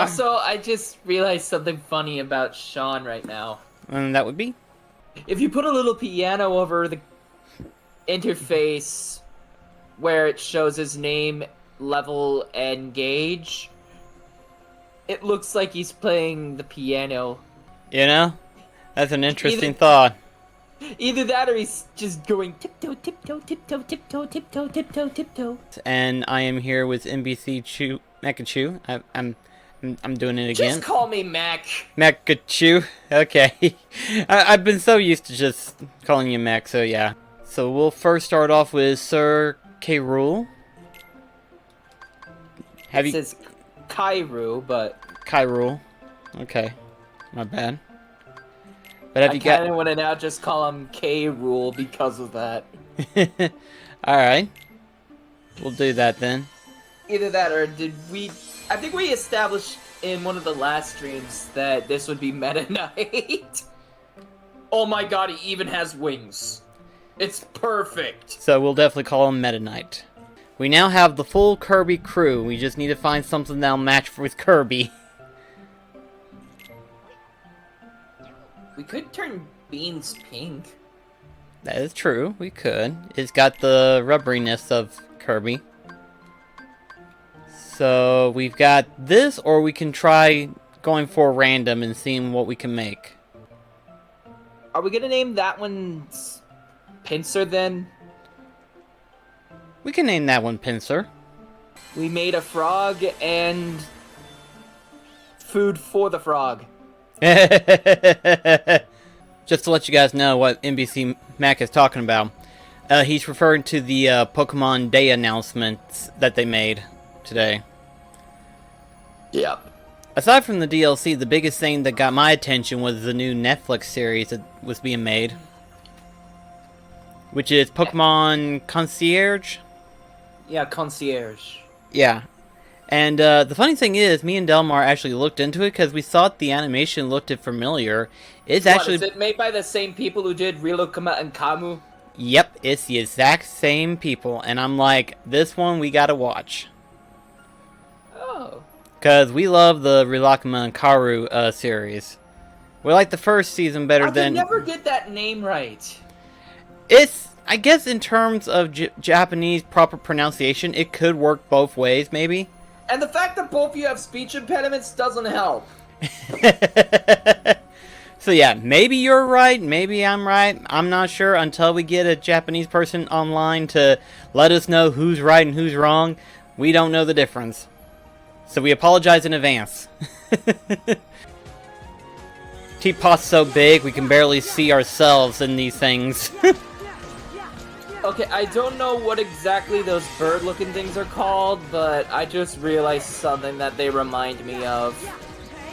Also, I just realized something funny about Sean right now. And that would be? If you put a little piano over the interface where it shows his name, level, and gauge, it looks like he's playing the piano. You know? That's an interesting Either, thought. either that or he's just going tiptoe, tiptoe, tiptoe, tiptoe, tiptoe, tiptoe, tiptoe. And I am here with MBCMechachu. I'm doing it again. Just call me Mac. Mechachu. Okay. I've been so used to just calling you Mech, so yeah. So we'll first start off with Sir K. Rule. It says Kairu, but... Kai Rule. Okay. My bad. But have I you got... kinda wanna now just call him K-Rule because of that. Alright. We'll do that then. Either that or did we... I think we established in one of the last streams that this would be Meta Knight. Oh my god, he even has wings. It's perfect. So we'll definitely call him Meta Knight. We now have the full Kirby crew. We just need to find something that'll match with Kirby. We could turn Beans pink. That is true. We could. It's got the rubberiness of Kirby. So we've got this, or we can try going for random and seeing what we can make. Are we gonna name that one Pincer then? We can name that one Pincer. We made a frog and food for the frog. Just to let you guys know what NBC Mac is talking about. He's referring to the Pokemon Day announcements that they made today. Yep. Aside from the DLC, the biggest thing that got my attention was the new Netflix series that was being made. Which is Pokemon Concierge? Yeah, Concierge. Yeah. And the funny thing is, me and Delmar actually looked into it because we thought the animation looked familiar. It's actually... Is it made by the same people who did Rilokuma and Kamu? Yep, it's the exact same people. And I'm like, this one we gotta watch. Oh. Because we love the Rilakuma and Karu series. We like the first season better than... I can never get that name right. It's... I guess in terms of Japanese proper pronunciation, it could work both ways, maybe. And the fact that both of you have speech impediments doesn't help. So yeah, maybe you're right, maybe I'm right. I'm not sure until we get a Japanese person online to let us know who's right and who's wrong. We don't know the difference. So we apologize in advance. Teapot's so big, we can barely see ourselves in these things. Okay, I don't know what exactly those bird-looking things are called, but I just realized something that they remind me of.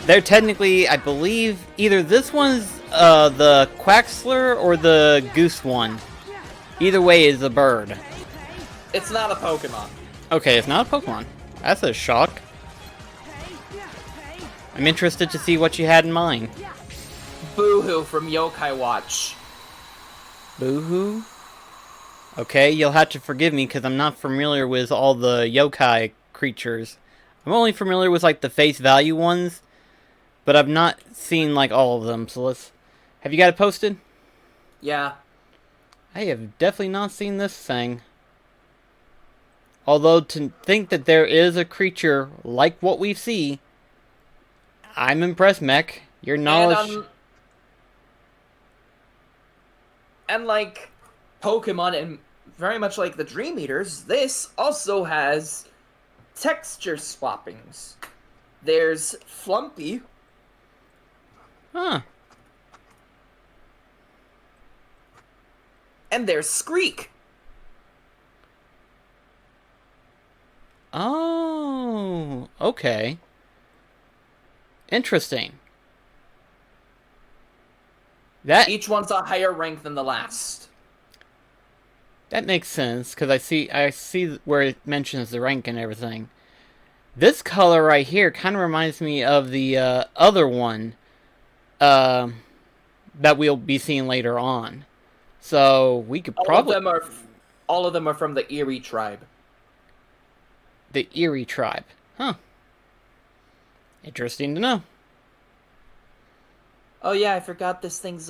They're technically, I believe, either this one's the Quaxler or the Goose one. Either way is a bird. It's not a Pokemon. Okay, it's not a Pokemon. That's a shock. I'm interested to see what you had in mind. Boo-hoo from Yokai Watch. Boo-hoo? Okay, you'll have to forgive me because I'm not familiar with all the yokai creatures. I'm only familiar with like the face value ones, but I've not seen like all of them. So let's... Have you got it posted? Yeah. I have definitely not seen this thing. Although to think that there is a creature like what we see, I'm impressed, Mech. Your knowledge... And like Pokemon and very much like the Dream Eaters, this also has texture swappings. There's Flumpy. Huh. And there's Screak. Oh, okay. Interesting. Each one's a higher rank than the last. That makes sense, because I see where it mentions the rank and everything. This color right here kind of reminds me of the other one that we'll be seeing later on. So we could probably... All of them are from the Erie tribe. The Erie tribe. Huh. Interesting to know. Oh yeah, I forgot this thing's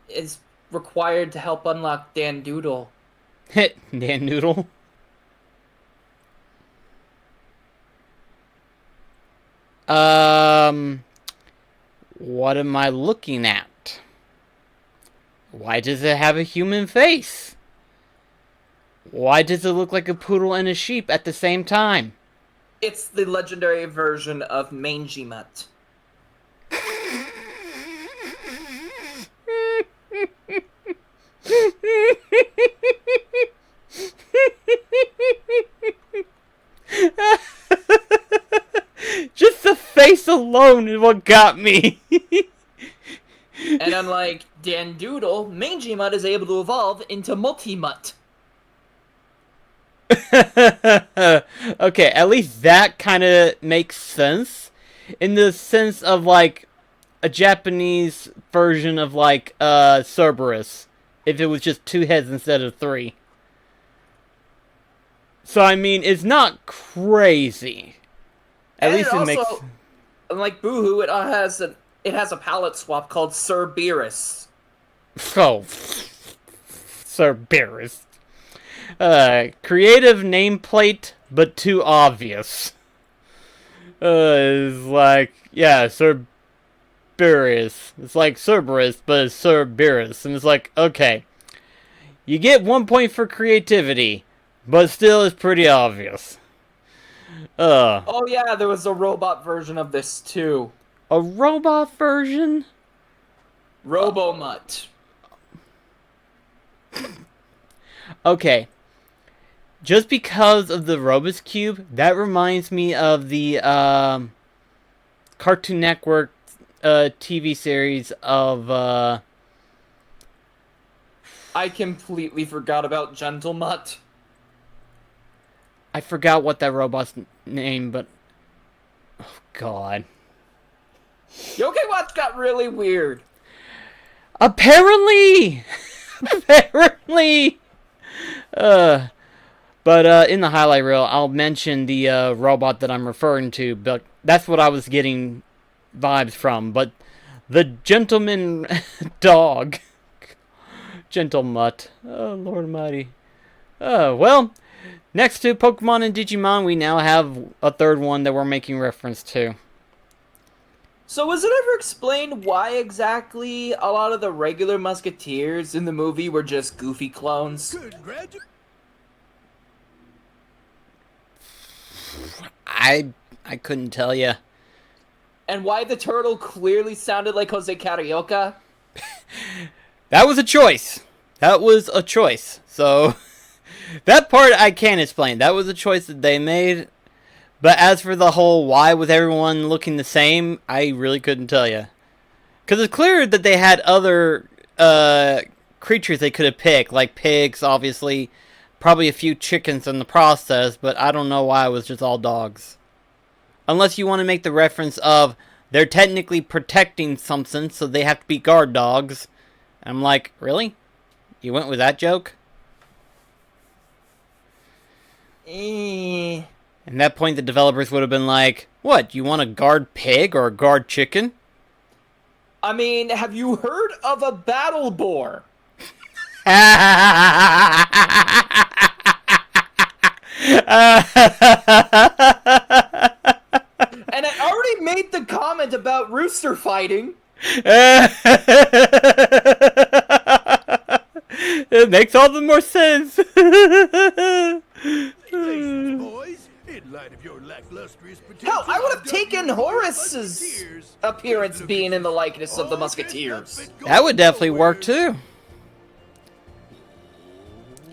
is required to help unlock Dan Doodle. Hit Dan Noodle. What am I looking at? Why does it have a human face? Why does it look like a poodle and a sheep at the same time? It's the legendary version of Mangy Mutt. Just the face alone is what got me. And unlike Dan Doodle, Mangy Mutt is able to evolve into Multi-Mutt. Okay, at least that kind of makes sense. In the sense of, like, a Japanese version of, like, Cerberus. If it was just 2 heads instead of 3. So, I mean, it's not crazy. At least it makes... Unlike Boohoo, it has a palette swap called Cerberus. Oh. Cerberus. Creative nameplate, but too obvious. It's like, yeah, Cerberus. It's like Cerberus, but it's Cerberus. And it's like, okay. You get 1 point for creativity, but still it's pretty obvious. Oh yeah, there was a robot version of this too. A robot version? Robo-Mutt. Okay. Just because of the Robus Cube, that reminds me of the Cartoon Network TV series of I completely forgot about Gentle Mutt. I forgot what that robot's name, but oh god. Yokai Watch got really weird. Apparently! Apparently! But in the highlight reel, I'll mention the robot that I'm referring to, but that's what I was getting vibes from. But the gentleman dog. Gentle Mutt. Oh, Lord Almighty. Well, next to Pokemon and Digimon, we now have a third one that we're making reference to. So was it ever explained why exactly a lot of the regular Musketeers in the movie were just goofy clones? I couldn't tell you. And why the turtle clearly sounded like Jose Carioca? That was a choice. That was a choice. So, that part I can't explain. That was a choice that they made. But as for the whole why was everyone looking the same, I really couldn't tell you. Because it's clear that they had other creatures they could have picked. Like pigs, obviously. Probably a few chickens in the process. But I don't know why it was just all dogs. Unless you want to make the reference of they're technically protecting something, so they have to be guard dogs. I'm like, really? You went with that joke? At that point, the developers would have been like, what, you want a guard pig or a guard chicken? I mean, have you heard of a battle boar? And I already made the comment about rooster fighting. It makes all the more sense. Hell, I would have taken Horace's appearance being in the likeness of the Musketeers. That would definitely work too.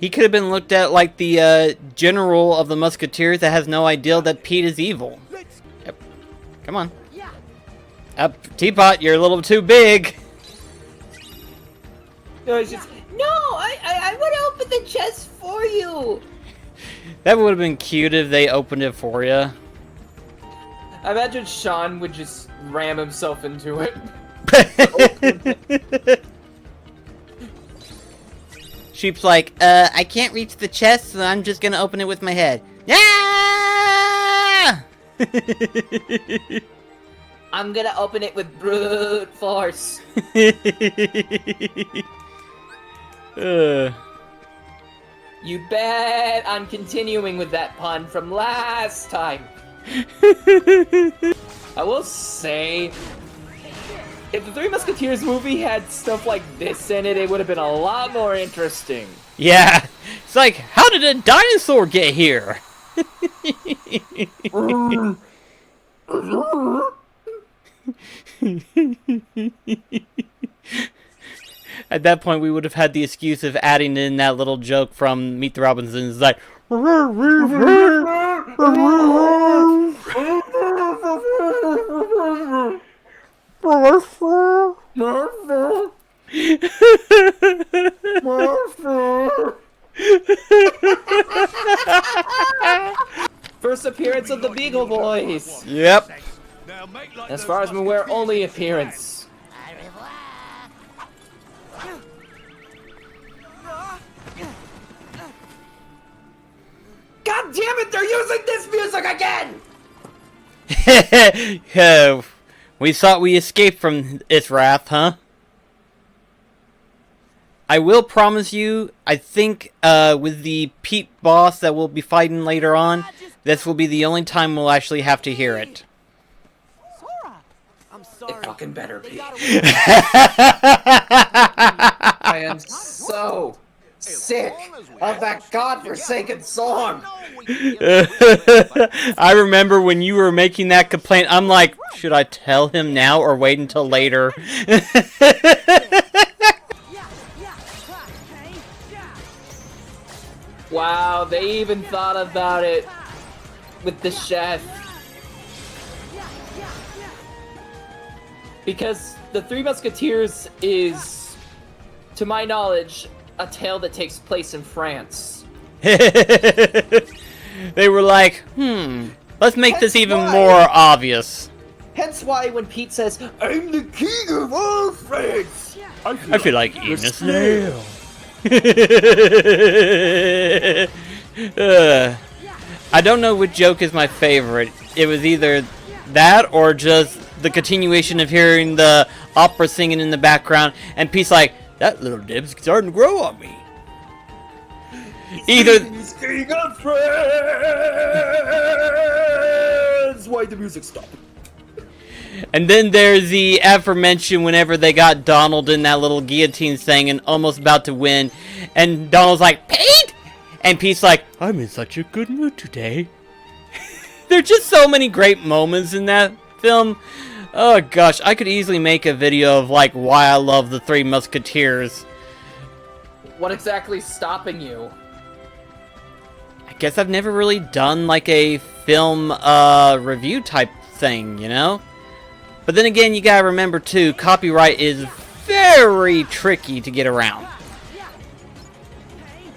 He could have been looked at like the general of the Musketeers that has no idea that Pete is evil. Yep. Come on. Up, Teapot, you're a little too big. No, I want to open the chest for you. That would have been cute if they opened it for you. I imagine Sean would just ram himself into it. Sheep's like, I can't reach the chest, so I'm just gonna open it with my head. Yeah! I'm gonna open it with brute force. You bet I'm continuing with that pun from last time. I will say, if the Three Musketeers movie had stuff like this in it, it would have been a lot more interesting. Yeah, it's like, how did a dinosaur get here? At that point, we would have had the excuse of adding in that little joke from Meet the Robinsons, like, First appearance of the Beagle Boys. Yep. As far as I'm aware, only appearance. God damn it, they're using this music again! We thought we escaped from its wrath, huh? I will promise you, I think with the Pete boss that we'll be fighting later on, this will be the only time we'll actually have to hear it. It fucking better be. I am so sick of that godforsaken song. I remember when you were making that complaint, I'm like, should I tell him now or wait until later? Wow, they even thought about it with the chef. Because the Three Musketeers is, to my knowledge, a tale that takes place in France. They were like, let's make this even more obvious. Hence why when Pete says, I'm the king of all France, I feel like eating a snail. I don't know which joke is my favorite. It was either that or just the continuation of hearing the opera singing in the background, and Pete's like, that little dib's starting to grow on me. Either king of France. Why'd the music stop? And then there's the aforementioned whenever they got Donald in that little guillotine thing and almost about to win, and Donald's like, Pete! And Pete's like, I'm in such a good mood today. There's just so many great moments in that film. Oh gosh, I could easily make a video of like why I love the Three Musketeers. What exactly is stopping you? I guess I've never really done like a film review type thing, you know? But then again, you gotta remember too, copyright is very tricky to get around.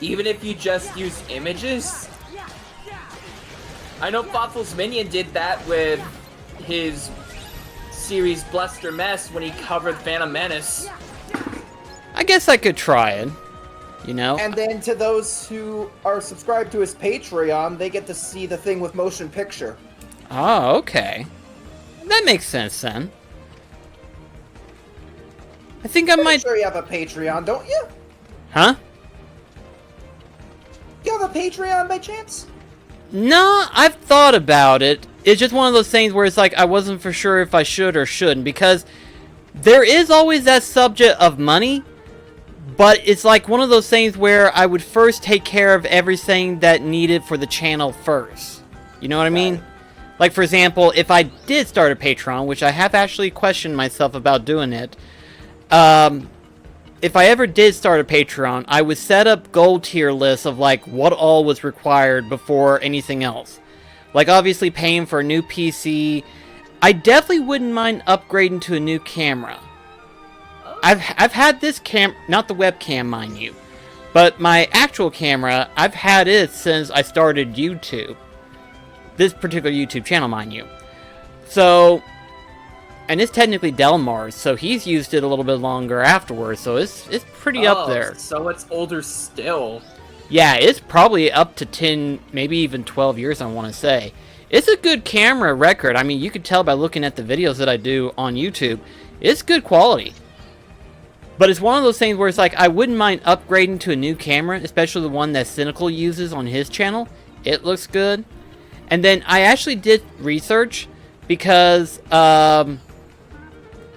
Even if you just use images? I know Fossil's Minion did that with his series Blessed or Mess when he covered Phantom Menace. I guess I could try it, you know? And then to those who are subscribed to his Patreon, they get to see the thing with motion picture. Oh, okay. That makes sense then. I think I might... sure you have a Patreon, don't you? Huh? You have a Patreon by chance? No, I've thought about it. It's just one of those things where it's like I wasn't for sure if I should or shouldn't, because there is always that subject of money, but it's like one of those things where I would first take care of everything that needed for the channel first. You know what I mean? Right. Like, for example, if I did start a Patreon, which I have actually questioned myself about doing it, if I ever did start a Patreon, I would set up gold tier lists of, like, what all was required before anything else. Like, obviously paying for a new PC. I definitely wouldn't mind upgrading to a new camera. I've had this not the webcam, mind you, but my actual camera, I've had it since I started YouTube. This particular YouTube channel, mind you. So, and it's technically Delmar's, so he's used it a little bit longer afterwards, so it's pretty up there. So it's older still. Yeah, it's probably up to 10, maybe even 12 years, I want to say. It's a good camera record. I mean, you can tell by looking at the videos that I do on YouTube. It's good quality. But it's one of those things where it's like, I wouldn't mind upgrading to a new camera, especially the one that Cynical uses on his channel. It looks good. And then I actually did research because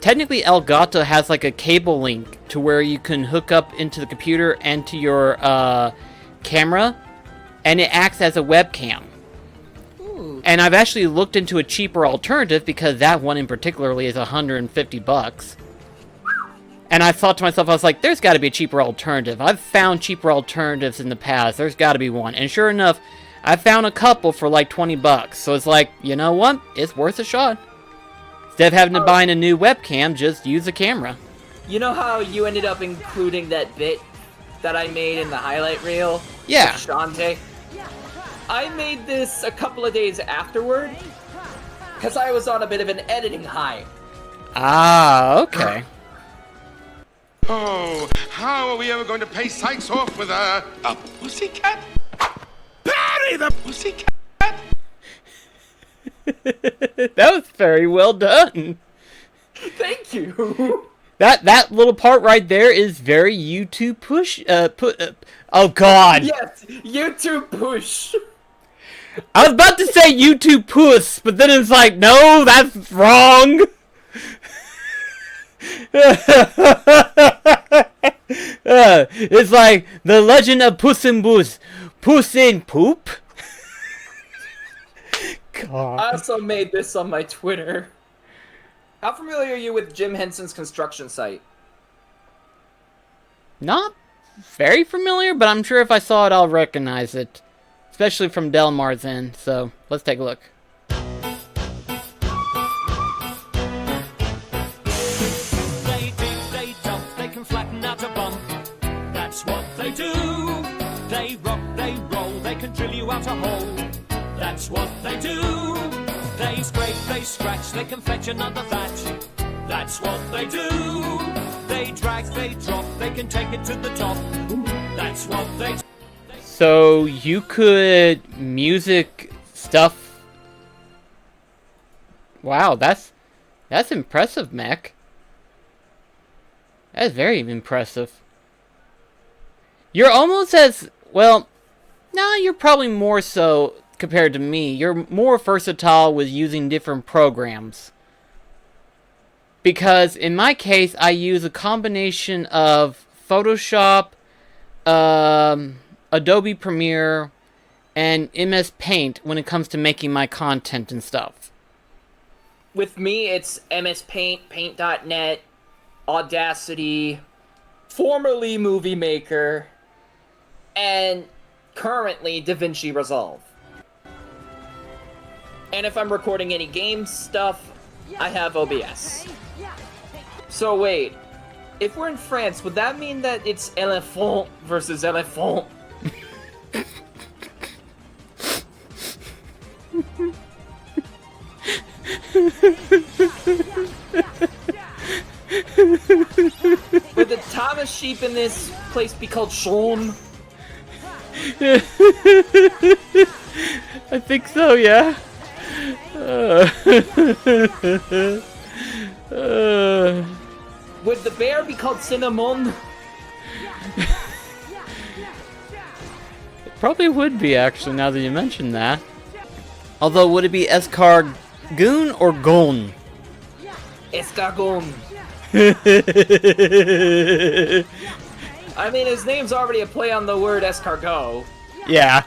technically Elgato has like a cable link to where you can hook up into the computer and to your camera, and it acts as a webcam. Ooh. And I've actually looked into a cheaper alternative because that one in particularly is $150. And I thought to myself, I was like, there's got to be a cheaper alternative. I've found cheaper alternatives in the past. There's got to be one. And sure enough, I found a couple for like $20. So it's like, you know what? It's worth a shot. Instead of having to buy a new webcam, just use a camera. You know how you ended up including that bit that I made in the highlight reel? Yeah. With Shantae? I made this a couple of days afterward, because I was on a bit of an editing high. Ah, okay. Oh, how are we ever going to pay Sykes off with a pussycat? Bury the pussycat! That was very well done. Thank you. That little part right there is very YouTube push. Oh God. Yes, YouTube push. I was about to say YouTube puss, but then it's like, no, that's wrong. It's like the legend of Puss in Boots. Puss in Poop. God. I also made this on my Twitter. How familiar are you with Jim Henson's construction site? Not very familiar, but I'm sure if I saw it, I'll recognize it. Especially from Delmar's end, so let's take a look. They dig, they dump, they can flatten out a bump. That's what they do. They rock, they roll, they can drill you out a hole. That's what they do. They scrape, they scratch, they can fetch another thatch. That's what they do. They drag, they drop, they can take it to the top. That's what they do. So you could music stuff. Wow, that's impressive, Mech. That's very impressive. You're almost as well. Nah, you're probably more so compared to me. You're more versatile with using different programs. Because in my case, I use a combination of Photoshop, Adobe Premiere, and MS Paint when it comes to making my content and stuff. With me, it's MS Paint, Paint.net, Audacity, formerly Movie Maker, and currently DaVinci Resolve. And if I'm recording any game stuff, I have OBS. So wait, if we're in France, would that mean that it's éléphant versus éléphant? Would the Thomas sheep in this place be called Sean? I think so, yeah. Would the bear be called Cinnamon? It probably would be, actually, now that you mention that. Although, would it be escargoon or gon? Escargon. I mean, his name's already a play on the word escargot. Yeah.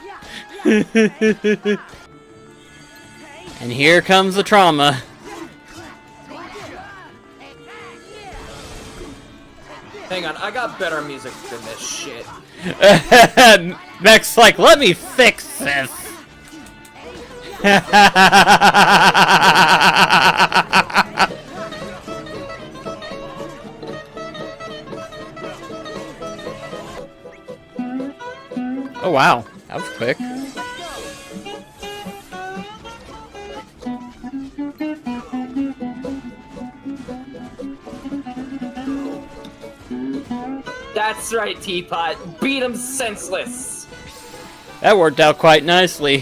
And here comes the trauma. Hang on, I got better music than this shit. Mech's like, let me fix this. Oh wow, that was quick. That's right, Teapot. Beat him senseless. That worked out quite nicely.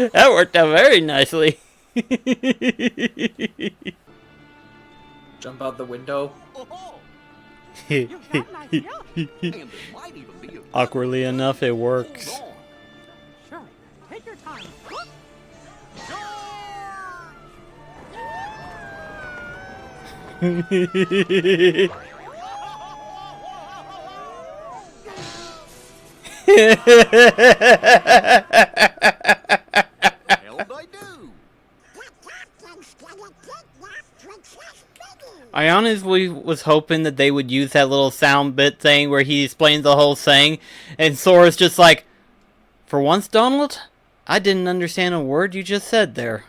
That worked out very nicely. Jump out the window. Awkwardly enough, it works. Sure. Take your time. I honestly was hoping that they would use that little sound bit thing where he explains the whole thing, and Sora's just like, "For once, Donald, I didn't understand a word you just said there."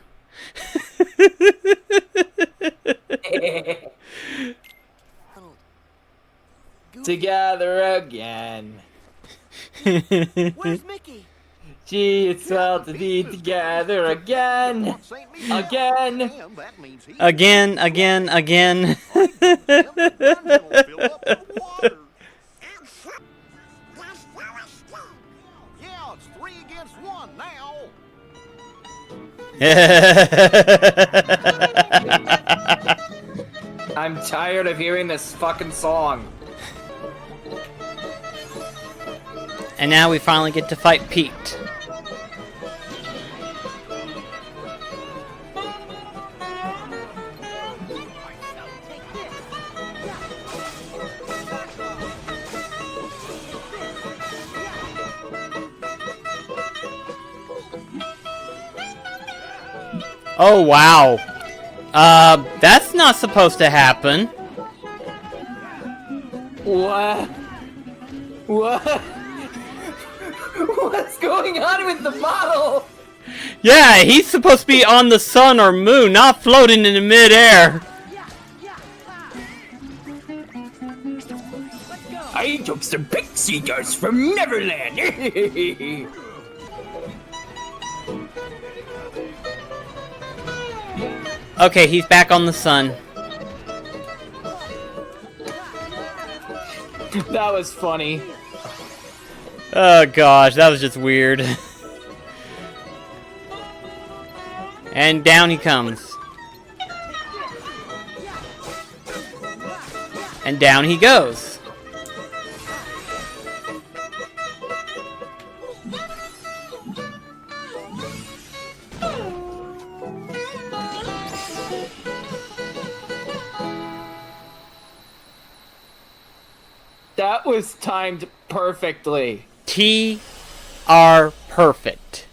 Together again. Where's Mickey? Gee, it's well to be together again. Again. Again, again, again. Yeah, it's 3 against 1 now. I'm tired of hearing this fucking song. And now we finally get to fight Pete. Oh, wow. That's not supposed to happen. What? What? What's going on with the model? Yeah, he's supposed to be on the sun or moon, not floating in the midair. I took some pixie dust from Neverland. Okay, he's back on the sun. That was funny. Oh gosh, that was just weird. And down he comes. And down he goes. That was timed perfectly. T.R. perfect.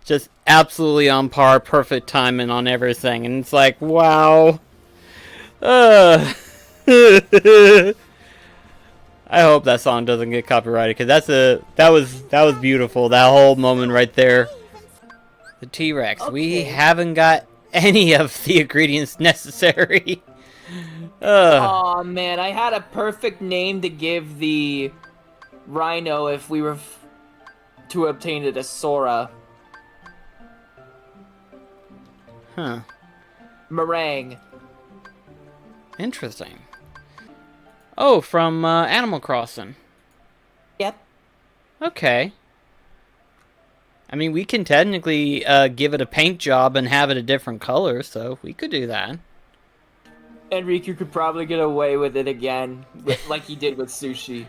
Just absolutely on par, perfect timing on everything. And it's like, wow. I hope that song doesn't get copyrighted, because that was beautiful, that whole moment right there. The T-Rex. Okay. We haven't got any of the ingredients necessary. Aw, man, I had a perfect name to give the rhino if we were to obtain it as Sora. Huh. Meringue. Interesting. Oh, from Animal Crossing. Yep. Okay. I mean, we can technically give it a paint job and have it a different color, so we could do that. And Riku could probably get away with it again, like he did with Sushi.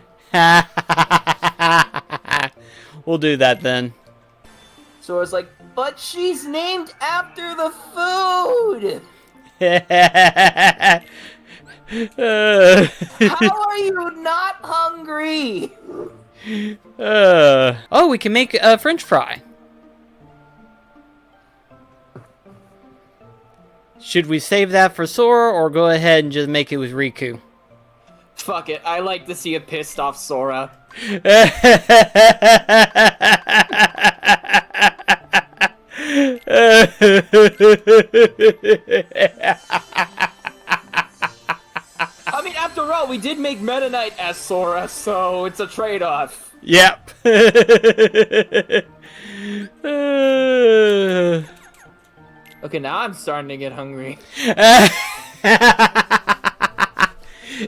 We'll do that then. So I was like, but she's named after the food! How are you not hungry? Oh, we can make a French fry. Should we save that for Sora, or go ahead and just make it with Riku? Fuck it, I like to see a pissed off Sora. I mean, after all, we did make Meta Knight as Sora, so it's a trade-off. Yep. Okay, now I'm starting to get hungry.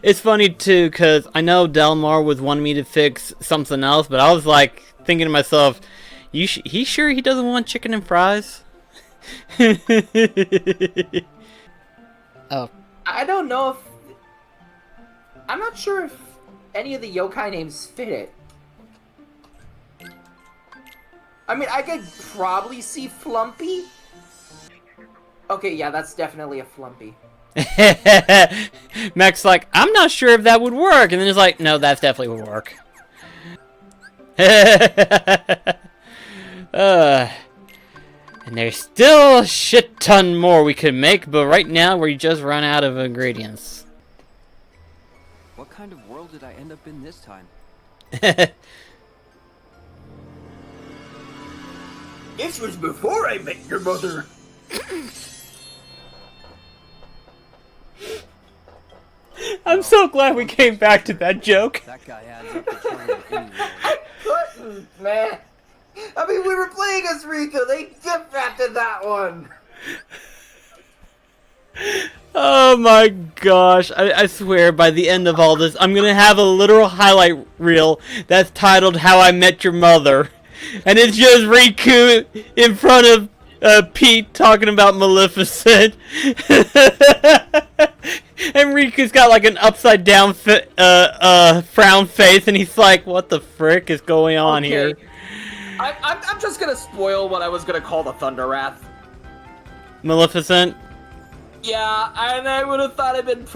It's funny too, because I know Delmar was wanting me to fix something else, but I was like thinking to myself, he sure he doesn't want chicken and fries? Oh. I don't know if... I'm not sure if any of the yokai names fit it. I mean, I could probably see Flumpy. Okay, yeah, that's definitely a Flumpy. Mac's like, I'm not sure if that would work, and then he's like, no, that definitely would work. And there's still a shit ton more we could make, but right now we just run out of ingredients. What kind of world did I end up in this time? This was before I met your mother. I'm so glad we came back to that joke. That guy adds up to 20 anyway. Couldn't, man. I mean, we were playing as Rico. They dipped after that one. Oh my gosh, I swear by the end of all this, I'm gonna have a literal highlight reel that's titled How I Met Your Mother. And it's just Riku in front of Pete talking about Maleficent. And Riku's got like an upside down frown face, and he's like, what the frick is going on here? I'm just gonna spoil what I was gonna call the Thunder Wrath. Maleficent? Yeah, and I would have thought it'd been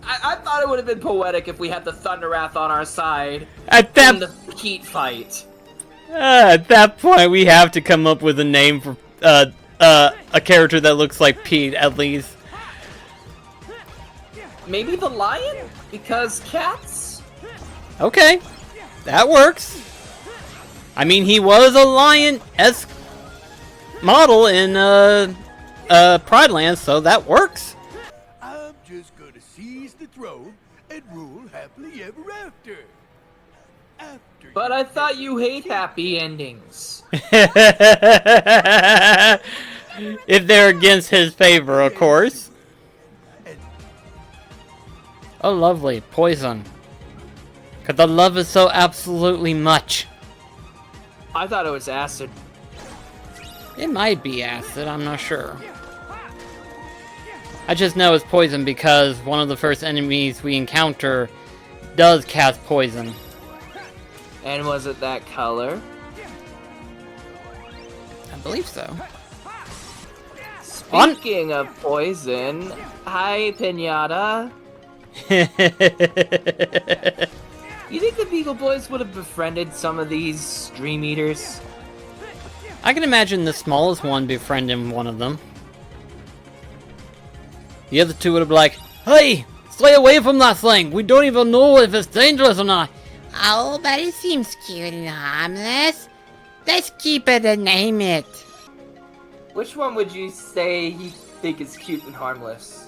I thought it would have been poetic if we had the Thunder Wrath on our side At in the heat fight. At that point, we have to come up with a name for a character that looks like Pete, at least. Maybe the lion? Because cats? Okay, that works. I mean, he was a lion-esque model in Pride Land, so that works. I'm just gonna seize the throne and rule happily ever after. But I thought you hate happy endings. If they're against his favor, of course. Oh, lovely. Poison. Because I love it so absolutely much. I thought it was acid. It might be acid, I'm not sure. I just know it's poison because one of the first enemies we encounter does cast poison. And was it that color? I believe so. Speaking of poison, hi Pinata. You think the Beagle Boys would have befriended some of these Dream Eaters? I can imagine the smallest one befriending one of them. The other two would have been like, hey, stay away from that thing. We don't even know if it's dangerous or not. Oh, but it seems cute and harmless. Let's keep it and name it. Which one would you say you think is cute and harmless?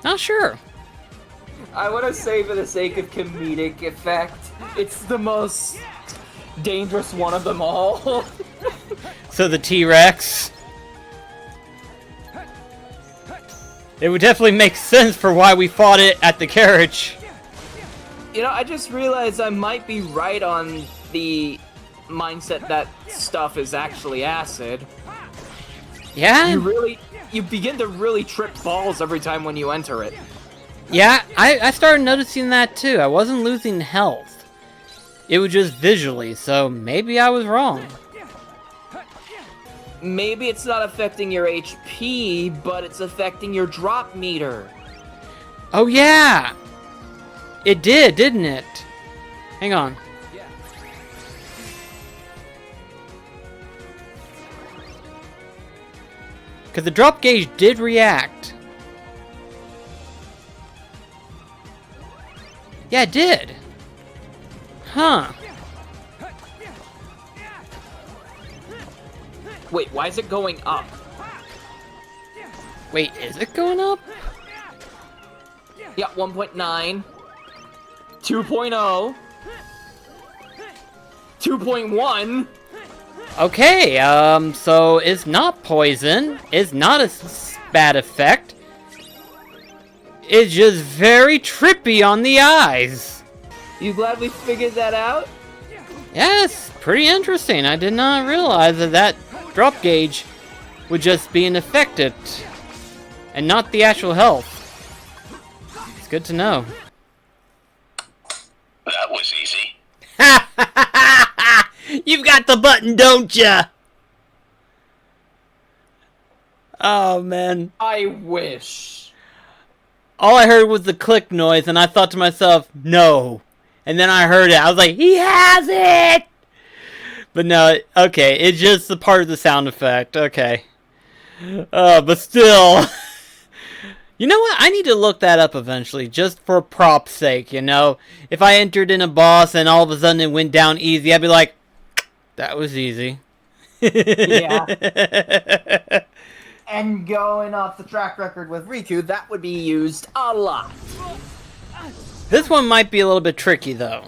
Not sure. I want to say for the sake of comedic effect, it's the most dangerous one of them all. So the T-Rex. It would definitely make sense for why we fought it at the carriage. You know, I just realized I might be right on the mindset that stuff is actually acid. Yeah? You begin to really trip balls every time when you enter it. Yeah, I started noticing that too. I wasn't losing health. It was just visually, so maybe I was wrong. Maybe it's not affecting your HP, but it's affecting your drop meter. Oh yeah! It did, didn't it? Hang on. Because the drop gauge did react. Yeah, it did. Huh. Wait, why is it going up? Wait, is it going up? Yeah, 1.9. 2.0. 2.1. Okay, so it's not poison. It's not a bad effect. It's just very trippy on the eyes. You glad we figured that out? Yes, pretty interesting. I did not realize that drop gauge would just be an effect and not the actual health. It's good to know. That was easy. You've got the button, don't ya? Oh, man. I wish. All I heard was the click noise, and I thought to myself, no. And then I heard it. I was like, he has it! But no, okay, it's just a part of the sound effect. Okay. But still. You know what? I need to look that up eventually, just for prop's sake, you know? If I entered in a boss and all of a sudden it went down easy, I'd be like, that was easy. Yeah. And going off the track record with Riku, that would be used a lot. This one might be a little bit tricky, though.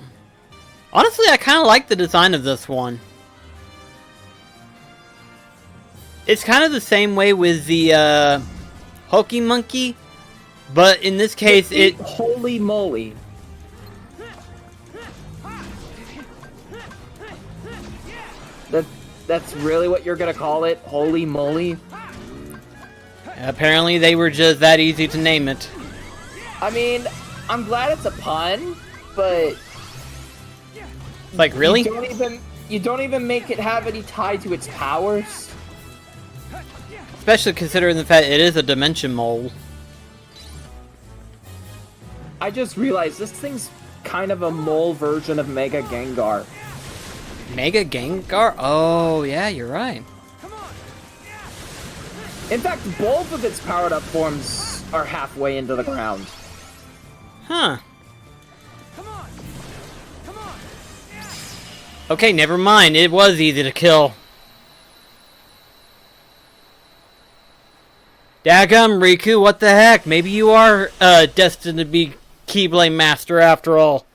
Honestly, I kind of like the design of this one. It's kind of the same way with the Hokey Monkey, but in this case, it... Holy moly. That's really what you're gonna call it? Holy moly? Apparently, they were just that easy to name it. I mean, I'm glad it's a pun, but... Like, really? You don't even make it have any tie to its powers? Especially considering the fact it is a dimension mole. I just realized this thing's kind of a mole version of Mega Gengar. Mega Gengar? Oh, yeah, you're right. In fact, both of its powered-up forms are halfway into the ground. Huh. Okay, never mind. It was easy to kill. Daggum, Riku, what the heck? Maybe you are destined to be Keyblade Master after all.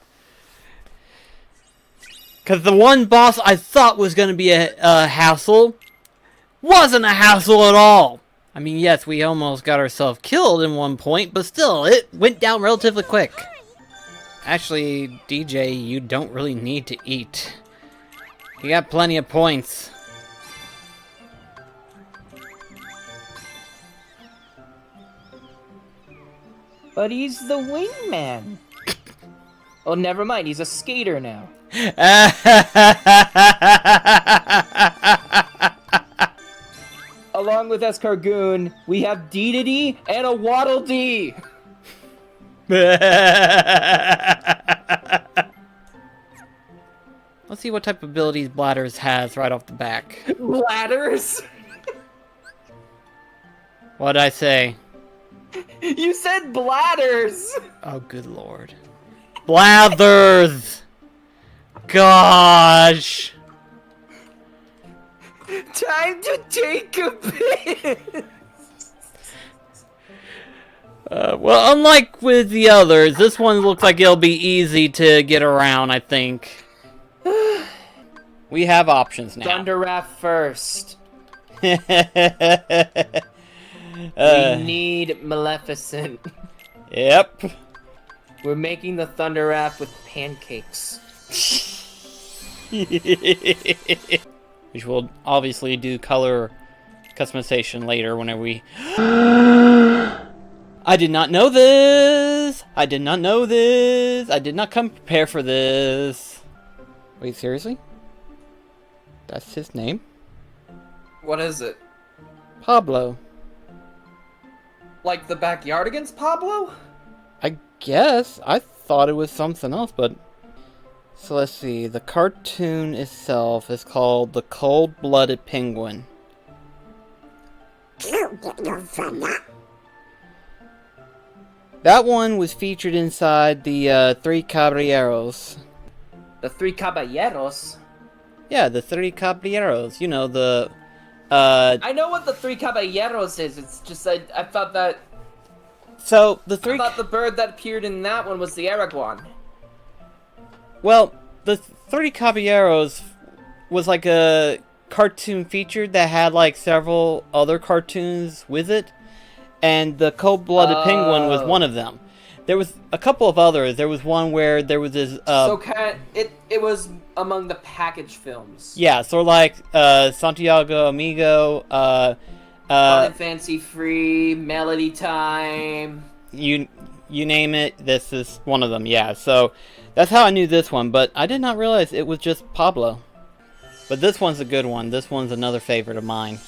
Because the one boss I thought was going to be a hassle wasn't a hassle at all. I mean, yes, we almost got ourselves killed in one point, but still, it went down relatively quick. Actually, DJ, you don't really need to eat. You got plenty of points. But he's the wingman. Oh, never mind. He's a skater now. Along with Escargoon, we have Dedede and a Waddle Dee. Let's see what type of abilities Bladders has right off the back. Bladders? What'd I say? You said bladders! Oh, good lord. Blathers! Gosh! Time to take a piss! Well, unlike with the others, this one looks like it'll be easy to get around, I think. We have options now. Thunder Wrath first. We need Maleficent. Yep. We're making the Thunder Wrath with pancakes. Which we'll obviously do color customization later whenever we... I did not know this! I did not know this! I did not come prepared for this! Wait, seriously? That's his name? What is it? Pablo. Like the Backyardigans Pablo? I guess. I thought it was something else, but... So let's see. The cartoon itself is called The Cold-Blooded Penguin. That one was featured inside the Three Caballeros. The Three Caballeros? Yeah, the Three Caballeros. You know, the... I know what the Three Caballeros is, it's just I thought that... So, the three... I thought the bird that appeared in that one was the Araguan. Well, the Three Caballeros was like a cartoon featured that had like several other cartoons with it, and the Cold-Blooded Penguin was one of them. There was a couple of others. There was one where there was this. It was among the package films. Yeah, so like Santiago Amigo, Fun and Fancy Free, Melody Time. you name it. This is one of them. Yeah, so that's how I knew this one, but I did not realize it was just Pablo. But this one's a good one. This one's another favorite of mine.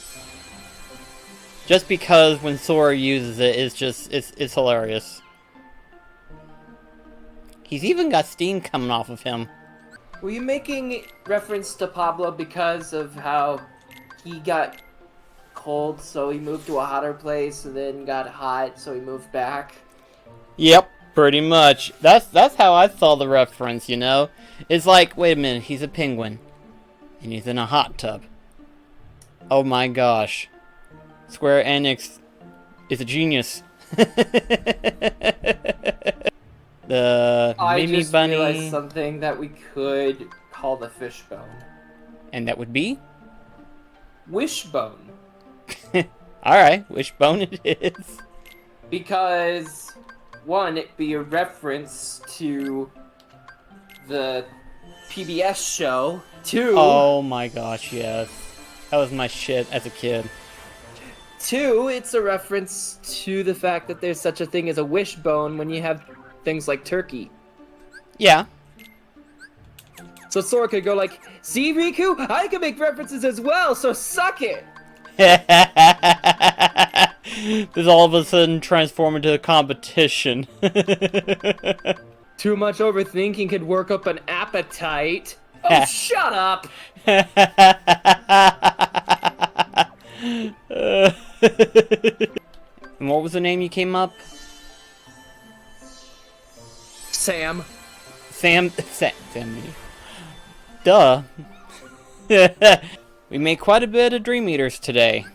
Just because when Sora uses it, it's hilarious. He's even got steam coming off of him. Were you making reference to Pablo because of how he got cold, so he moved to a hotter place, and then got hot, so he moved back? Yep, pretty much. That's how I saw the reference, you know? It's like, wait a minute, he's a penguin. And he's in a hot tub. Oh my gosh. Square Enix is a genius. The I Mimi just Bunny. realized something that we could call the fishbone. And that would be? Wishbone. Alright, Wishbone it is. Because, one, it'd be a reference to the PBS show. Two, Oh my gosh, yes. That was my shit as a kid. it's a reference to the fact that there's such a thing as a wishbone when you have things like turkey. Yeah. So Sora could go like, see, Riku? I can make references as well, so suck it! This all of a sudden transform into a competition. Too much overthinking could work up an appetite. Oh, shut up! And what was the name you came up? Sam. Sam. Duh. We made quite a bit of Dream Eaters today.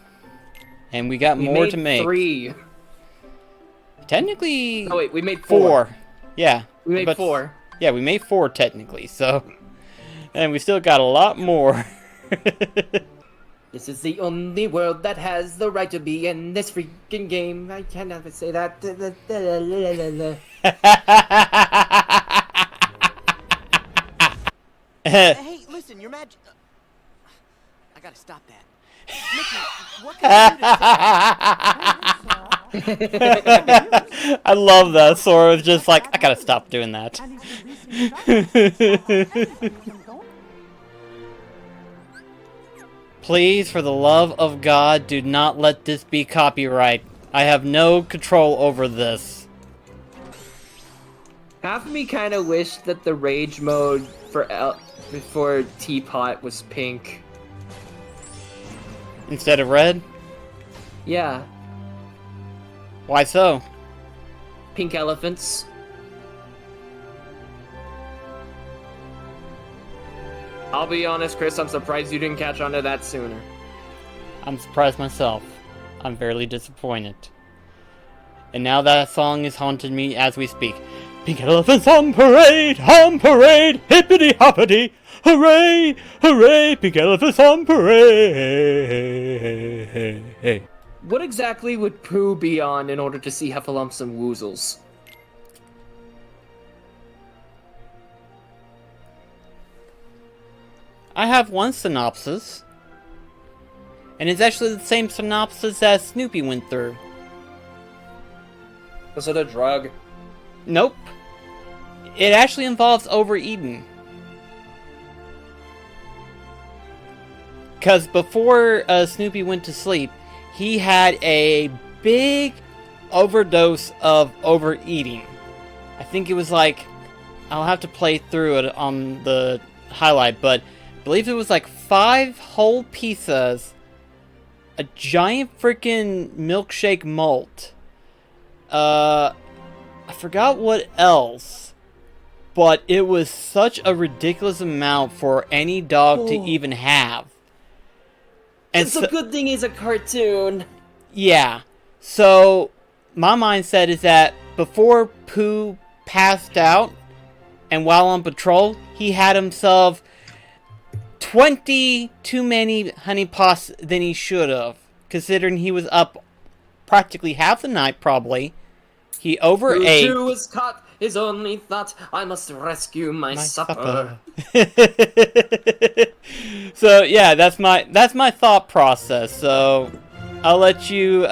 And we got more to make. 3. Technically... Oh wait, we made 4. Yeah. We made but- 4. Yeah, we made 4 technically, so... And we still got a lot more. This is the only world that has the right to be in this freaking game. I cannot say that. Hey, listen, your magic. I gotta stop that. Mickey, what can I do to I love that. Sora's just like, I gotta stop doing that. Please, for the love of God, do not let this be copyright. I have no control over this. Half of me kind of wished that the rage mode for Teapot was pink. Instead of red? Yeah, Why so? pink elephants. I'll be honest, Chris, I'm surprised you didn't catch on to that sooner. I'm surprised myself. I'm very disappointed. And now that song is haunting me as we speak. Pink elephants on parade, hippity hoppity, hooray, hooray, pink elephants on parade. What exactly would Pooh be on in order to see Heffalumps and Woozles? I have one synopsis. And it's actually the same synopsis that Snoopy went through. Was it a drug? Nope. It actually involves overeating. Because before Snoopy went to sleep, he had a big overdose of overeating. I think it was like, I'll have to play through it on the highlight, but I believe it was like 5 whole pizzas, a giant freaking milkshake malt, I forgot what else, but it was such a ridiculous amount for any dog to even have. And It's a good thing he's a cartoon. yeah. So, my mindset is that before Pooh passed out, and while on patrol, he had himself 20 too many honeypots than he should have, considering he was up practically half the night, probably. He overate. Who was caught? His only thought, I must rescue my supper. So yeah, that's my thought process. So I'll let you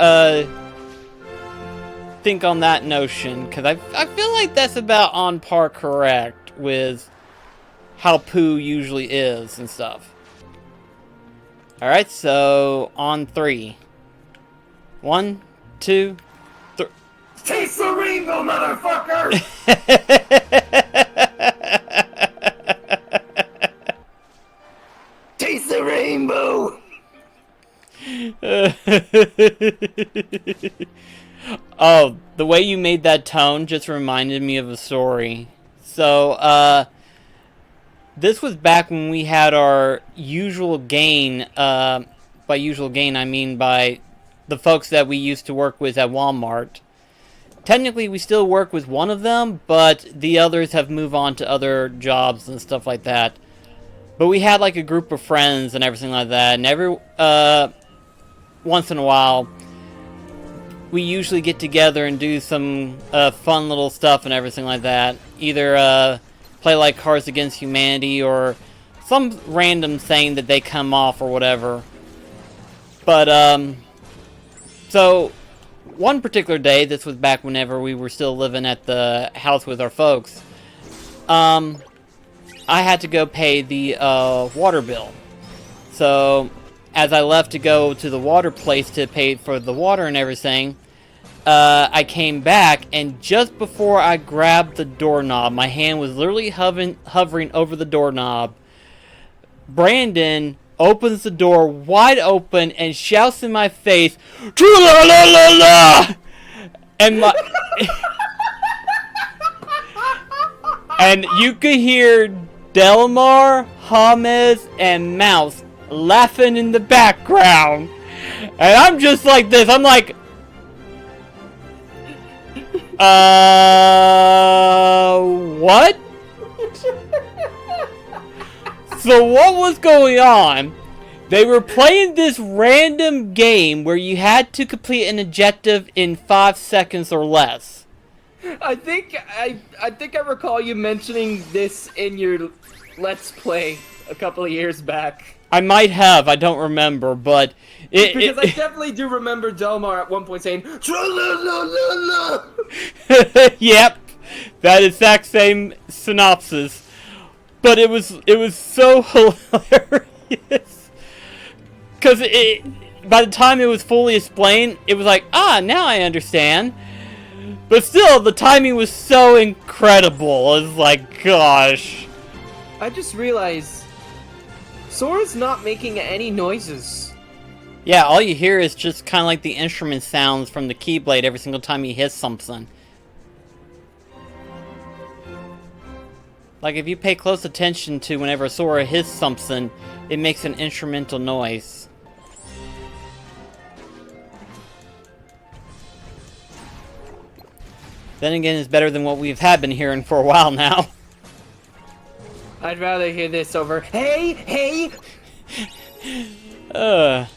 think on that notion, because I feel like that's about on par correct with how Pooh usually is and stuff. Alright, so on 3. 1, 2, 3. Taste the rainbow, motherfucker! Taste the rainbow! Oh, the way you made that tone just reminded me of a story. So, this was back when we had our usual gain. By usual gain, I mean by the folks that we used to work with at Walmart. Technically, we still work with one of them, but the others have moved on to other jobs and stuff like that. But we had like a group of friends and everything like that, and every once in a while, we usually get together and do some fun little stuff and everything like that. Either play like Cards Against Humanity or some random thing that they come off or whatever. But so one particular day, this was back whenever we were still living at the house with our folks, I had to go pay the water bill. So as I left to go to the water place to pay for the water and everything, I came back, and just before I grabbed the doorknob, my hand was literally hovering over the doorknob. Brandon opens the door wide open and shouts in my face, "True-la-la-la-la!" And my and you could hear Delmar, James, and Mouse laughing in the background. And I'm just like this. I'm like, what? So what was going on? They were playing this random game where you had to complete an objective in 5 seconds or less. I think I recall you mentioning this in your Let's Play a couple of years back. I might have, I don't remember, but because I definitely do remember Delmar at one point saying, "Tra-la-la-la-la." Yep, that exact same synopsis. But it was so hilarious. Because by the time it was fully explained, it was like, now I understand. But still, the timing was so incredible. It's like, gosh. I just realized Sora's not making any noises. Yeah, all you hear is just kind of like the instrument sounds from the Keyblade every single time he hits something. Like, if you pay close attention to whenever Sora hits something, it makes an instrumental noise. Then again, it's better than what we've been hearing for a while now. I'd rather hear this over, hey! I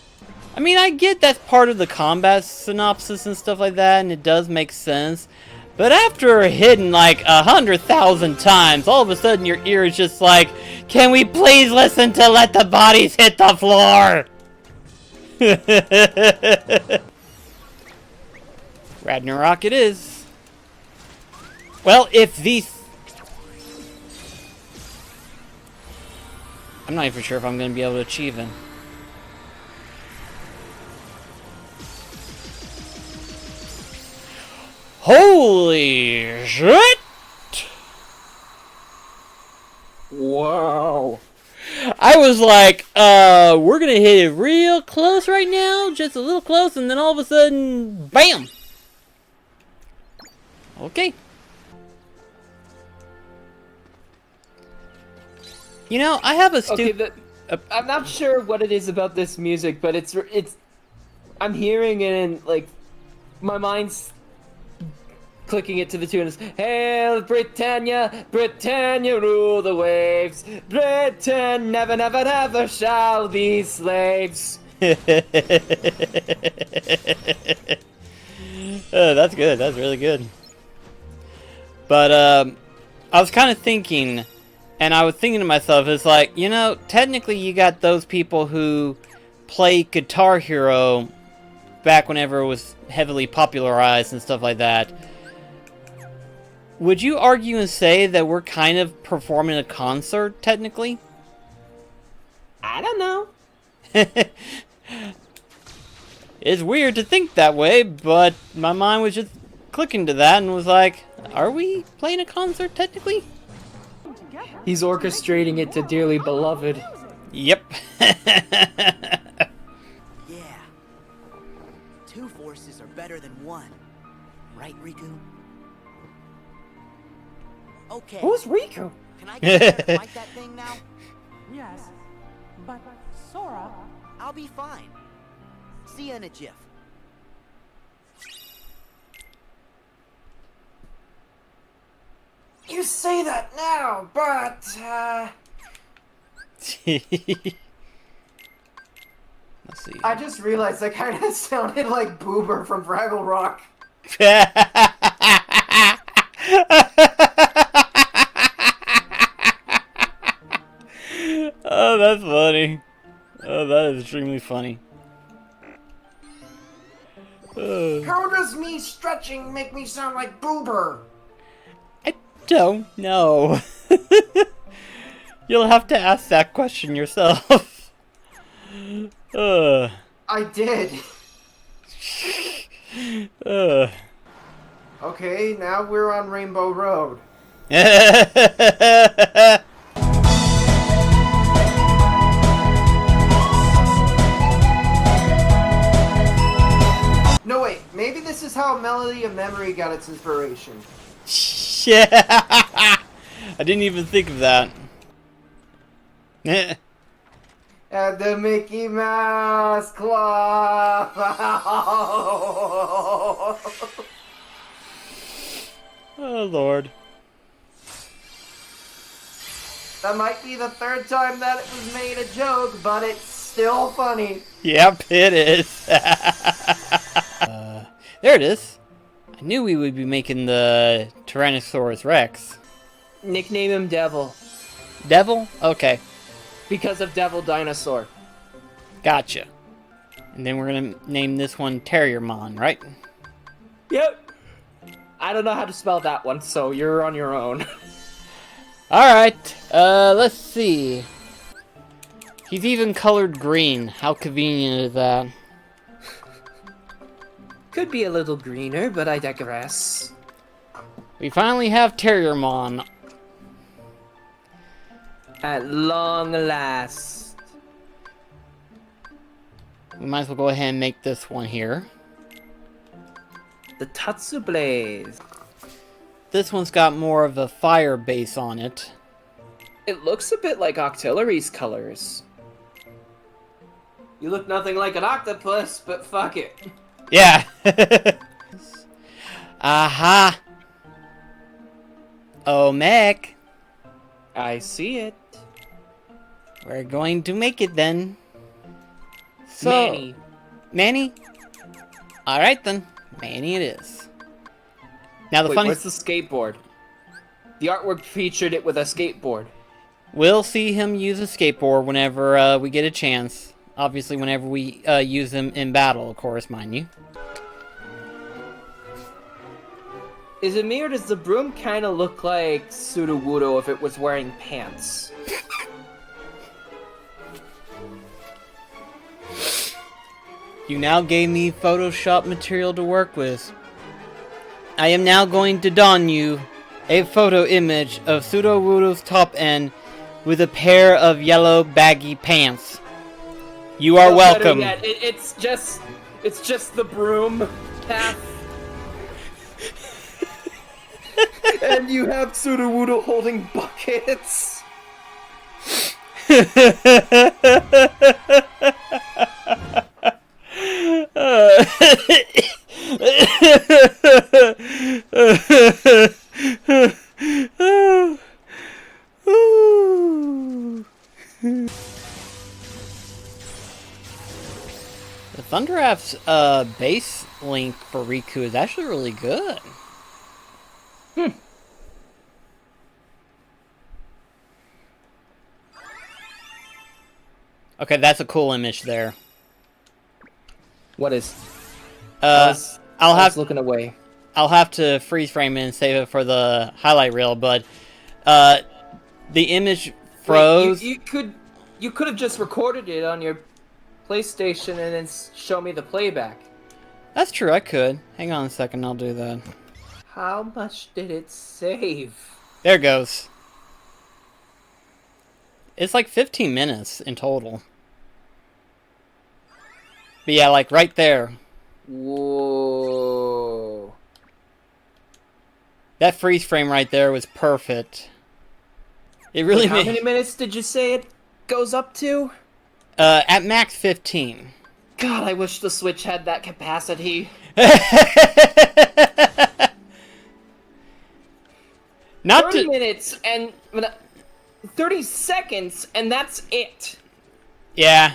mean, I get that's part of the combat synopsis and stuff like that, and it does make sense. But after hitting like 100,000 times, all of a sudden your ear is just like, can we please listen to Let the Bodies Hit the Floor? Ragnarok it is. Well, if these... I'm not even sure if I'm going to be able to achieve it. Holy shit! Wow. I was like, we're gonna hit it real close right now, just a little close, and then all of a sudden, BAM! Okay. You know, I have a I'm not sure what it is about this music, but it's I'm hearing it and, like, my mind's clicking it to the tune is Hail Britannia, Britannia rule the waves. Britain never, never, never shall be slaves. That's good. That's really good. But I was kind of thinking, and I was thinking to myself, it's like, you know, technically you got those people who play Guitar Hero back whenever it was heavily popularized and stuff like that. Would you argue and say that we're kind of performing a concert, technically? I don't know. It's weird to think that way, but my mind was just clicking to that and was like, are we playing a concert, technically? He's orchestrating it to Dearly Beloved. Yep. Yeah. Two forces are better than one. Right, Riku? Okay. Who's Riku? Can I get there and fight that thing now? Yes, but Sora... I'll be fine. See you in a jiff. You say that now, but, Let's see. I just realized I kind of sounded like Boober from Fraggle Rock. Oh, that's funny. Oh, that is extremely funny. How does me stretching make me sound like Boober? I don't know. You'll have to ask that question yourself. I did. Okay, now we're on Rainbow Road. No, wait, maybe this is how Melody of Memory got its inspiration. Yeah. I didn't even think of that. At the Mickey Mouse Club. Oh, Lord. That might be the third time that it was made a joke, but it's still funny. Yep, it is. There it is. I knew we would be making the Tyrannosaurus Rex. Nickname him Devil. Devil? Okay. Because of Devil Dinosaur. Gotcha. And then we're gonna name this one Terriermon, right? Yep. I don't know how to spell that one, so you're on your own. Alright, let's see. He's even colored green. How convenient is that? Could be a little greener, but I digress. We finally have Terriermon. At long last. We might as well go ahead and make this one here. The Tatsu Blaze. This one's got more of a fire base on it. It looks a bit like Octillery's colors. You look nothing like an octopus, but fuck it. Yeah. Aha. Oh, mech. I see it. We're going to make it then. So, Manny. Manny? Alright then. Manny it is. Now the Wait, funny... where's the skateboard? The artwork featured it with a skateboard. We'll see him use a skateboard whenever we get a chance. Obviously, whenever we use them in battle, of course, mind you. Is it me, or does the broom kind of look like Sudowoodo if it was wearing pants? You now gave me Photoshop material to work with. I am now going to don you a photo image of Sudowoodo's top end with a pair of yellow baggy pants. You are welcome. Yet, it's just the broom path. And you have Sudowoodo holding buckets. Thunderap's base link for Riku is actually really good. Okay, that's a cool image there. What is? I'll I was have looking away. I'll have to freeze frame it and save it for the highlight reel, but the image froze. Wait, you could have just recorded it on your PlayStation and then show me the playback. That's true, I could. Hang on a second, I'll do that. How much did it save? There it goes. It's like 15 minutes in total. But yeah, like right there. Whoa. That freeze frame right there was perfect. It really How many minutes did you say it goes up to? At max 15. God, I wish the Switch had that capacity. Not 30 to... minutes and 30 seconds, and that's it. Yeah.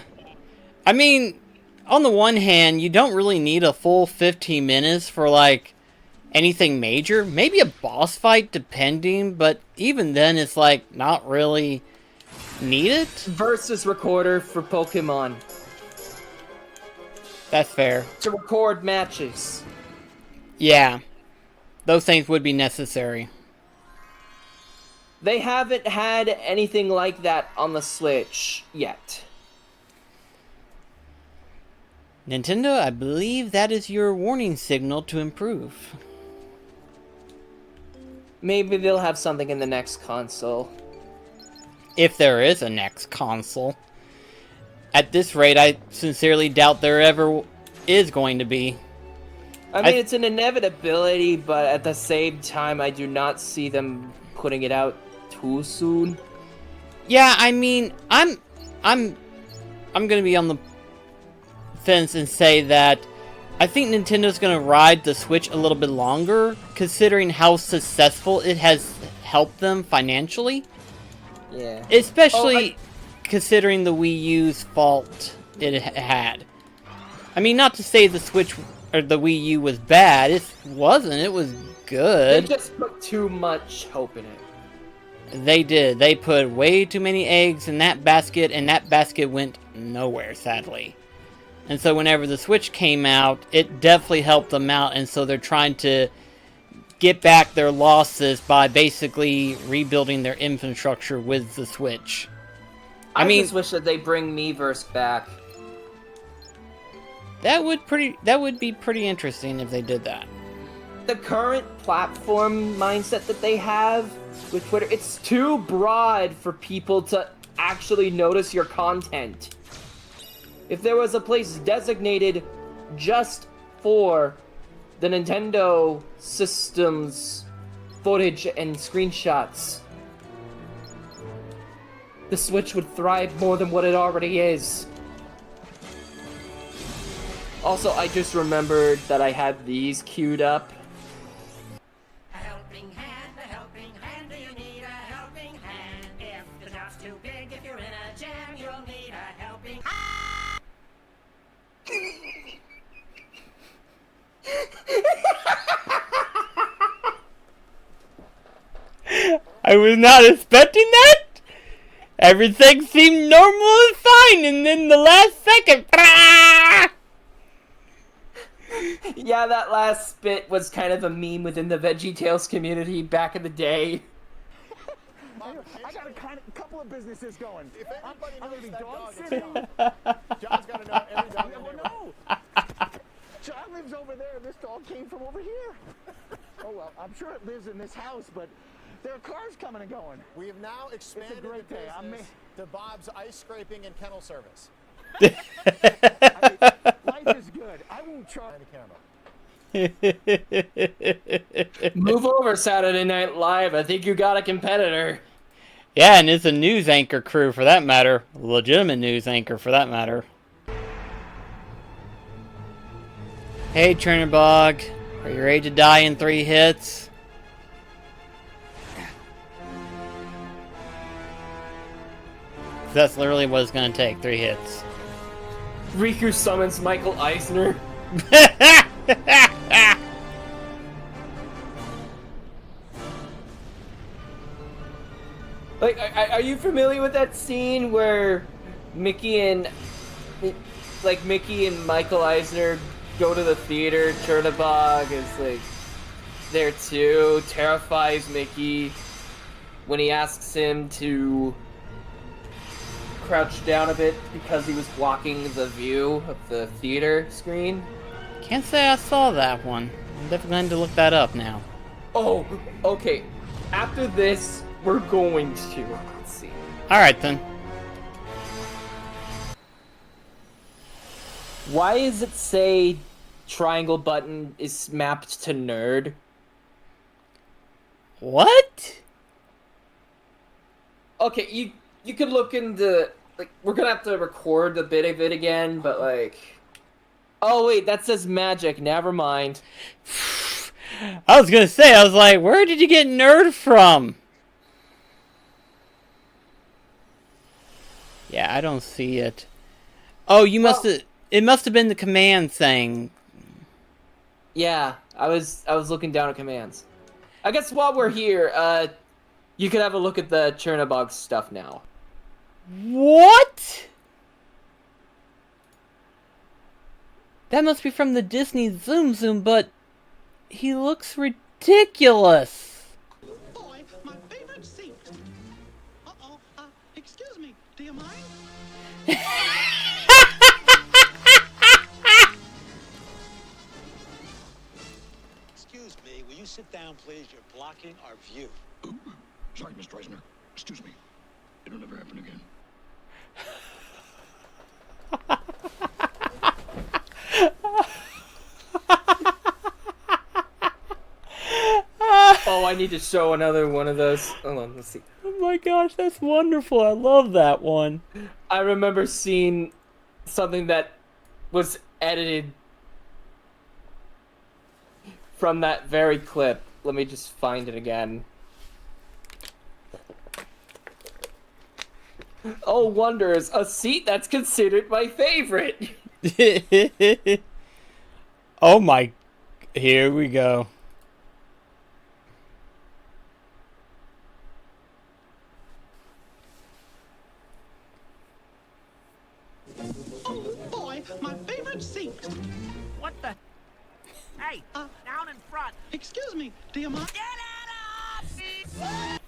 I mean, on the one hand, you don't really need a full 15 minutes for, like, anything major. Maybe a boss fight, depending, but even then, it's, like, not really needed. Versus recorder for Pokemon. That's fair. To record matches. Yeah. Those things would be necessary. They haven't had anything like that on the Switch yet. Nintendo, I believe that is your warning signal to improve. Maybe they'll have something in the next console. If there is a next console. At this rate, I sincerely doubt there ever is going to be. I mean, it's an inevitability, but at the same time, I do not see them putting it out too soon. Yeah, I mean, I'm gonna be on the fence and say that I think Nintendo's gonna ride the Switch a little bit longer, considering how successful it has helped them financially. Yeah. Especially considering the Wii U's fault it had. I mean, not to say the Switch or the Wii U was bad. It wasn't. It was good. They just put too much hope in it. They did. They put way too many eggs in that basket, and that basket went nowhere, sadly. And so whenever the Switch came out, it definitely helped them out, and so they're trying to get back their losses by basically rebuilding their infrastructure with the Switch. I mean, just wish that they bring Miiverse back. That would be pretty interesting if they did that. The current platform mindset that they have with Twitter, it's too broad for people to actually notice your content. If there was a place designated just for the Nintendo system's footage and screenshots, the Switch would thrive more than what it already is. Also, I just remembered that I had these queued up. A helping hand, do you need a helping hand? If the job's too big, if you're in a jam, you'll need a helping hand. I was not expecting that! Everything seemed normal and fine, and then the last second... Yeah, that last bit was kind of a meme within the VeggieTales community back in the day. I got a couple of businesses going. If anybody knows that dog, John's got to know every dog in there. No! John lives over there, and this dog came from over here. Oh, well, I'm sure it lives in this house, but there are cars coming and going. We have now expanded the great day. business to Bob's Ice Scraping and Kennel Service. Life is good. I won't charge the camera. Move over, Saturday Night Live. I think you got a competitor. Yeah, and it's a news anchor crew for that matter. A legitimate news anchor for that matter. Hey, Chernobog. Are you ready to die in 3 hits? That's literally what it's going to take, 3 hits. Riku summons Michael Eisner. Like, are you familiar with that scene where Mickey and Michael Eisner go to the theater? Chernobog is like there too, terrifies Mickey when he asks him to crouch down a bit because he was blocking the view of the theater screen. Can't say I saw that one. I'm definitely going to look that up now. Oh, okay. After this, we're going to. Let's see. Alright then. Why does it say triangle button is mapped to nerd? What? Okay, you could look into, like, we're gonna have to record a bit of it again, but like, oh wait, that says magic, never mind. I was gonna say, I was like, where did you get nerd from? Yeah, I don't see it. Oh, you must have, it must have been the command thing. Yeah, I was looking down at commands. I guess while we're here, you could have a look at the Chernobog stuff now. What? That must be from the Disney Zoom Zoom, but he looks ridiculous. Boy, my favorite seat. Uh-oh, excuse me, do you mind? Excuse me, will you sit down, please? You're blocking our view. Sorry, Mr. Eisner. Excuse me. It'll never happen again. Oh, I need to show another one of those. Hold on, let's see. Oh my gosh, that's wonderful. I love that one. I remember seeing something that was edited from that very clip. Let me just find it again. Oh, wonders, a seat that's considered my favorite. Oh my, here we go. Oh, boy, my favorite seat. What the? Hey, down in front. Excuse me, do you mind? Get out of!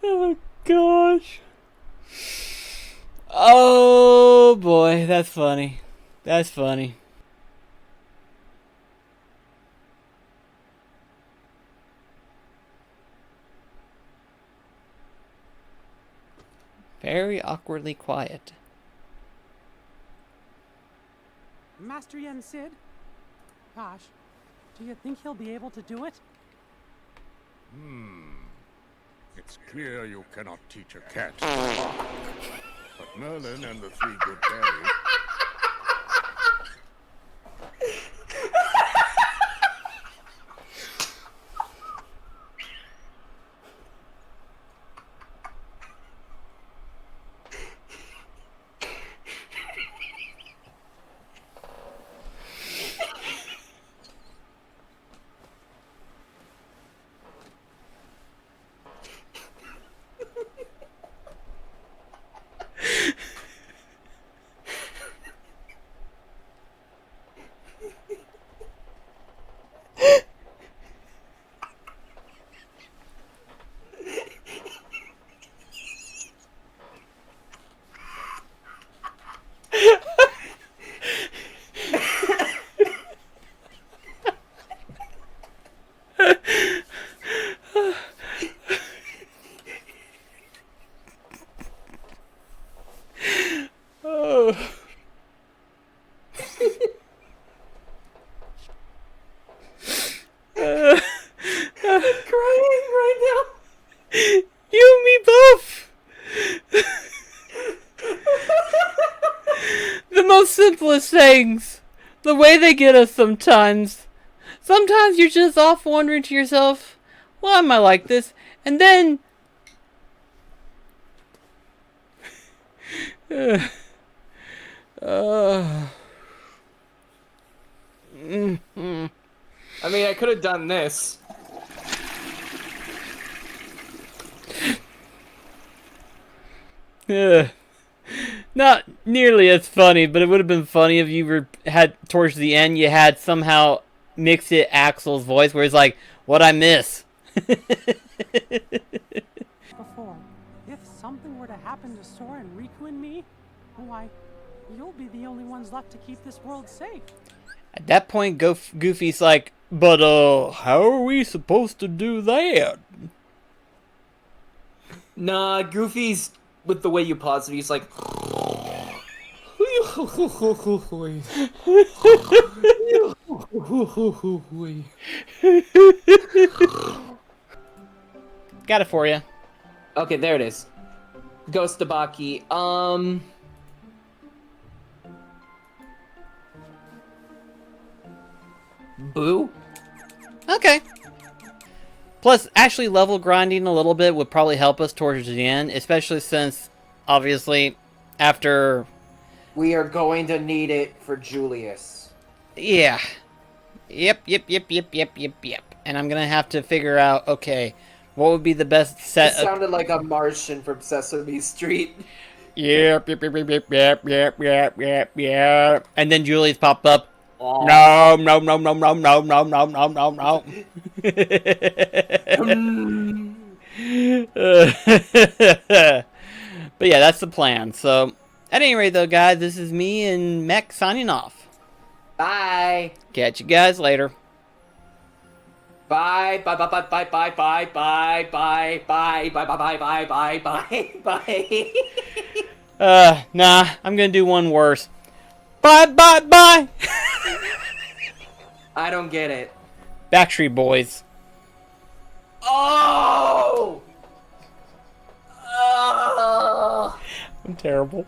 Oh gosh. Oh boy, that's funny. That's funny. Very awkwardly quiet. Master Yen Sid? Gosh, do you think he'll be able to do it? It's clear you cannot teach a cat. But Merlin and the three good fairies... simplest things. The way they get us sometimes. Sometimes you're just off wondering to yourself, why am I like this? And then... I mean, I could have done this. Not nearly as funny, but it would have been funny if you had towards the end you had somehow mixed it Axel's voice where he's like, "What I miss." Before, if something were to happen to Sora and Riku and me, why, you'll be the only ones left to keep this world safe. At that point, Goofy's like, "But how are we supposed to do that?" Nah, Goofy's with the way you pause it. He's like, Got it for you. okay, there it is. Ghost Tabaki. Boo? Okay. Plus, actually level grinding a little bit would probably help us towards the end, especially since, obviously, after... We are going to need it for Julius. Yeah. Yep. And I'm gonna have to figure out, okay, what would be the best set It sounded like a Martian from Sesame Street. Yep. And then Julius popped up. Oh. No. But yeah, that's the plan. So, at any rate though, guys, this is me and Mech signing off. Bye. Catch you guys later. Bye. Bye. Bye. Bye. Bye. Bye. Bye. Bye. Bye. Bye. Bye. Bye. Bye. Bye. Bye. Bye. Nah, I'm gonna do one worse. Bye. I don't get it. Backstreet Boys. Oh! I'm terrible.